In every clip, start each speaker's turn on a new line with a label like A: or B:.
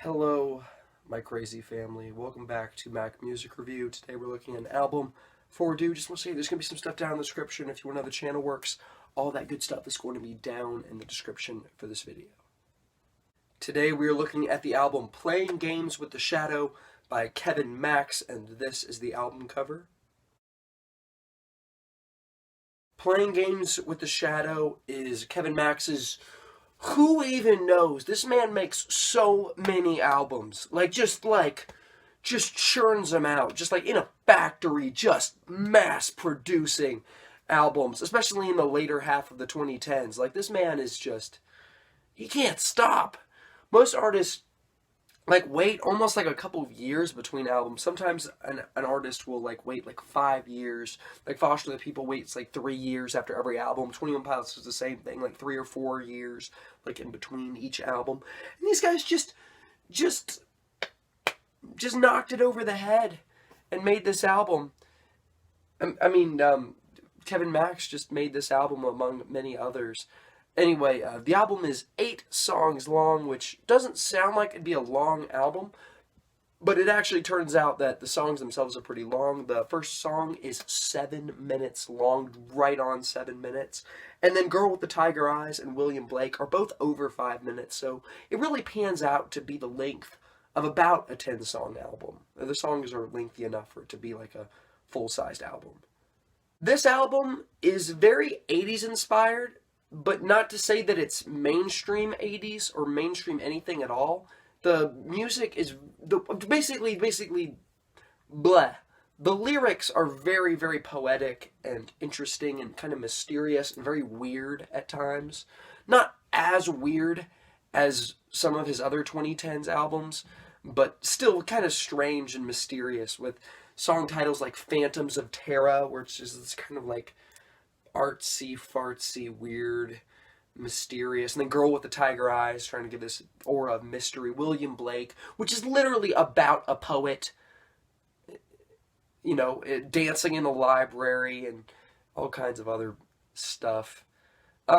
A: Hello, my crazy family. Welcome back to Mac Music Review. Today we're looking at an album. Before we do, just want to say there's going to be some stuff down in the description if you want to know how the channel works. All that good stuff is going to be down in the description for this video. Today we are looking at the album Playing Games with the Shadow by Kevin Max, and this is the album cover. Playing Games with the Shadow is Kevin Max's. Who even knows? This man makes so many albums. Just churns them out. Just like in a factory, just mass producing albums. Especially in the later half of the 2010s. This man is just, he can't stop. Most artists wait almost a couple of years between albums. Sometimes an artist will wait 5 years. Foster the People waits 3 years after every album. 21 Pilots is the same thing, 3 or 4 years in between each album. And these guys just knocked it over the head and made this album. Kevin Max just made this album among many others. Anyway, the album is 8 songs long, which doesn't sound like it'd be a long album, but it actually turns out that the songs themselves are pretty long. The first song is 7 minutes long, right on 7 minutes. And then Girl with the Tiger Eyes and William Blake are both over 5 minutes, so it really pans out to be the length of about a 10-song album. The songs are lengthy enough for it to be a full-sized album. This album is very 80s inspired, but not to say that it's mainstream 80s or mainstream anything at all. The music is basically bleh. The lyrics are very, very poetic and interesting and kind of mysterious and very weird at times. Not as weird as some of his other 2010s albums, but still kind of strange and mysterious, with song titles like Phantoms of Terra, where it's just this kind of artsy, fartsy, weird, mysterious. And then Girl with the Tiger Eyes, trying to give this aura of mystery. William Blake, which is literally about a poet, dancing in the library and all kinds of other stuff.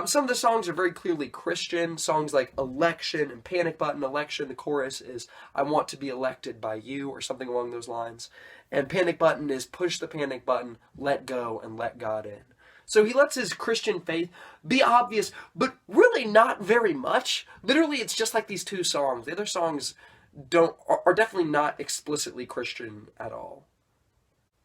A: Some of the songs are very clearly Christian. Songs like Election and Panic Button. Election, the chorus is, I want to be elected by you, or something along those lines. And Panic Button is, push the panic button, let go, and let God in. So he lets his Christian faith be obvious, but really not very much. Literally, it's just these 2 songs. The other songs are definitely not explicitly Christian at all.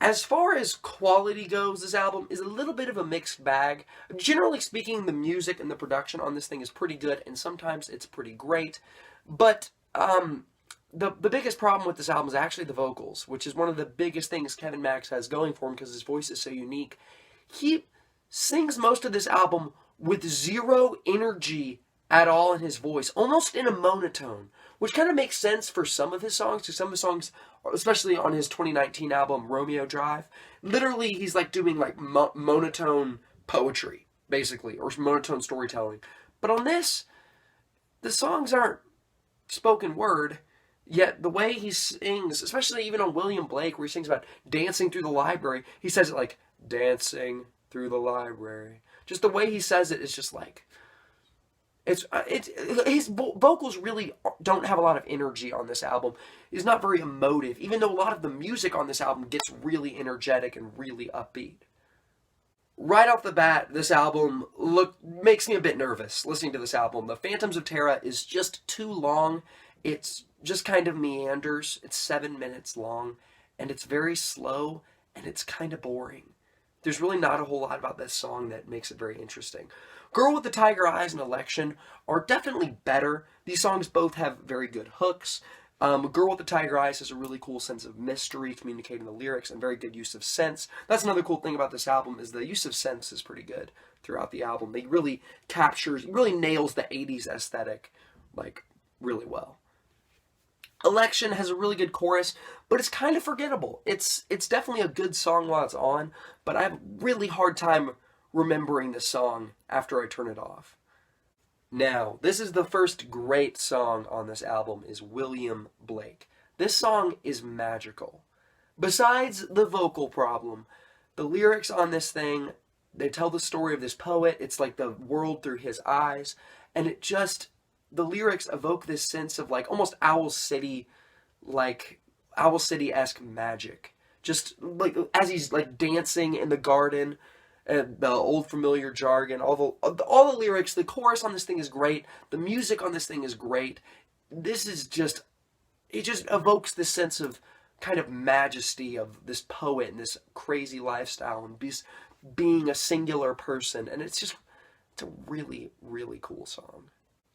A: As far as quality goes, this album is a little bit of a mixed bag. Generally speaking, the music and the production on this thing is pretty good, and sometimes it's pretty great. But the biggest problem with this album is actually the vocals, which is one of the biggest things Kevin Max has going for him because his voice is so unique. He sings most of this album with zero energy at all in his voice, almost in a monotone, which kind of makes sense for some of his songs, because some of his songs, especially on his 2019 album, Romeo Drive, literally he's doing monotone poetry, basically, or monotone storytelling. But on this, the songs aren't spoken word, yet the way he sings, especially even on William Blake, where he sings about dancing through the library, he says it dancing through the library. Just the way he says it is just his vocals really don't have a lot of energy on this album. It's not very emotive, even though a lot of the music on this album gets really energetic and really upbeat. Right off the bat, this album makes me a bit nervous listening to this album. The Phantoms of Terra is just too long. It's just kind of meanders. It's 7 minutes long, and it's very slow, and it's kind of boring. There's really not a whole lot about this song that makes it very interesting. Girl with the Tiger Eyes and Election are definitely better. These songs both have very good hooks. Girl with the Tiger Eyes has a really cool sense of mystery, communicating the lyrics, and very good use of synths. That's another cool thing about this album, is the use of synths is pretty good throughout the album. They really nails the 80s aesthetic, really well. Election has a really good chorus, but it's kind of forgettable. It's definitely a good song while it's on, but I have a really hard time remembering the song after I turn it off. Now, this is the first great song on this album, is William Blake. This song is magical. Besides the vocal problem, the lyrics on this thing, they tell the story of this poet. It's like the world through his eyes, and the lyrics evoke this sense of like almost Owl City, like Owl City-esque magic. Just like as he's like dancing in the garden, and the old familiar jargon, all the lyrics, the chorus on this thing is great. The music on this thing is great. This is just, it just evokes this sense of kind of majesty of this poet and this crazy lifestyle and being a singular person. And it's a really, really cool song.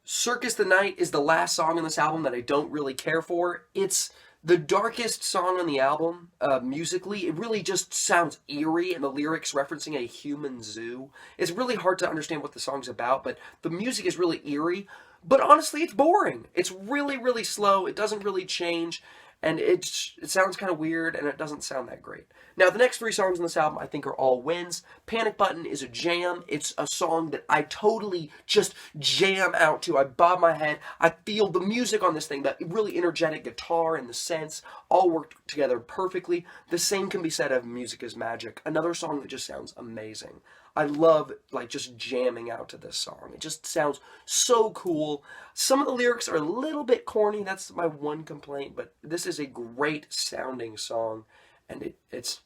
A: Circus the Night is the last song on this album that I don't really care for. It's the darkest song on the album, musically. It really just sounds eerie, and the lyrics referencing a human zoo. It's really hard to understand what the song's about, but the music is really eerie. But honestly, it's boring. It's really, really slow. It doesn't really change, and it sounds kind of weird, and it doesn't sound that great. Now, the next 3 songs on this album I think are all wins. Panic Button is a jam. It's a song that I totally just jam out to. I bob my head. I feel the music on this thing, that really energetic guitar and the synths all work together perfectly. The same can be said of Music is Magic, another song that just sounds amazing. I love like just jamming out to this song. It just sounds so cool. Some of the lyrics are a little bit corny. That's my one complaint, but this is a great sounding song. And it's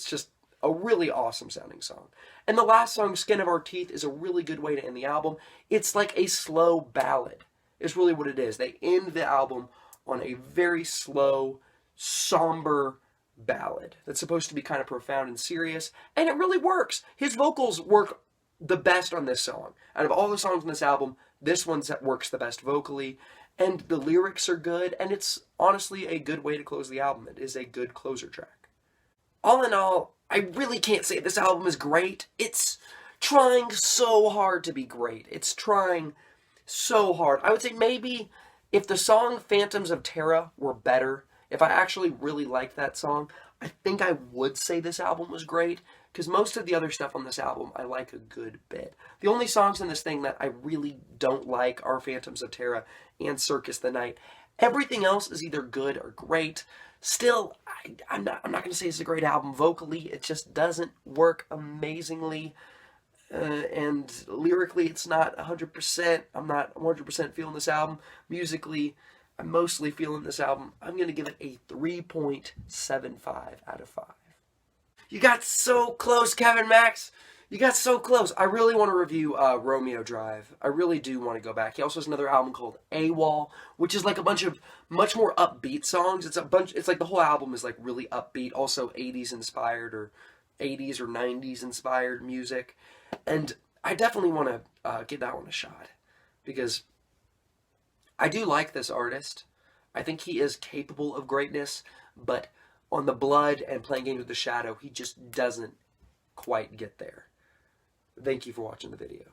A: just a really awesome sounding song. And the last song, Skin of Our Teeth, is a really good way to end the album. It's like a slow ballad, is really what it is. They end the album on a very slow, somber ballad that's supposed to be kind of profound and serious, and it really works. His vocals work the best on this song. Out of all the songs on this album, this one works the best vocally. And the lyrics are good, and it's honestly a good way to close the album. It is a good closer track. All in all, I really can't say this album is great. It's trying so hard to be great. It's trying so hard. I would say maybe if the song Phantoms of Terra were better, if I actually really liked that song, I think I would say this album was great, because most of the other stuff on this album I like a good bit. The only songs in this thing that I really don't like are Phantoms of Terra and Circus the Night. Everything else is either good or great. Still, I'm not going to say it's a great album vocally. It just doesn't work amazingly. And lyrically, it's not 100%. I'm not 100% feeling this album. Musically, I'm mostly feeling this album. I'm going to give it a 3.75 out of 5. You got so close, Kevin Max. You got so close. I really want to review Romeo Drive. I really do want to go back. He also has another album called AWOL, which is like a bunch of much more upbeat songs. It's like the whole album is like really upbeat, also 80s inspired or 80s or 90s inspired music. And I definitely want to give that one a shot, because I do like this artist. I think he is capable of greatness, but on the Blood and Playing Games with the Shadow, he just doesn't quite get there. Thank you for watching the video.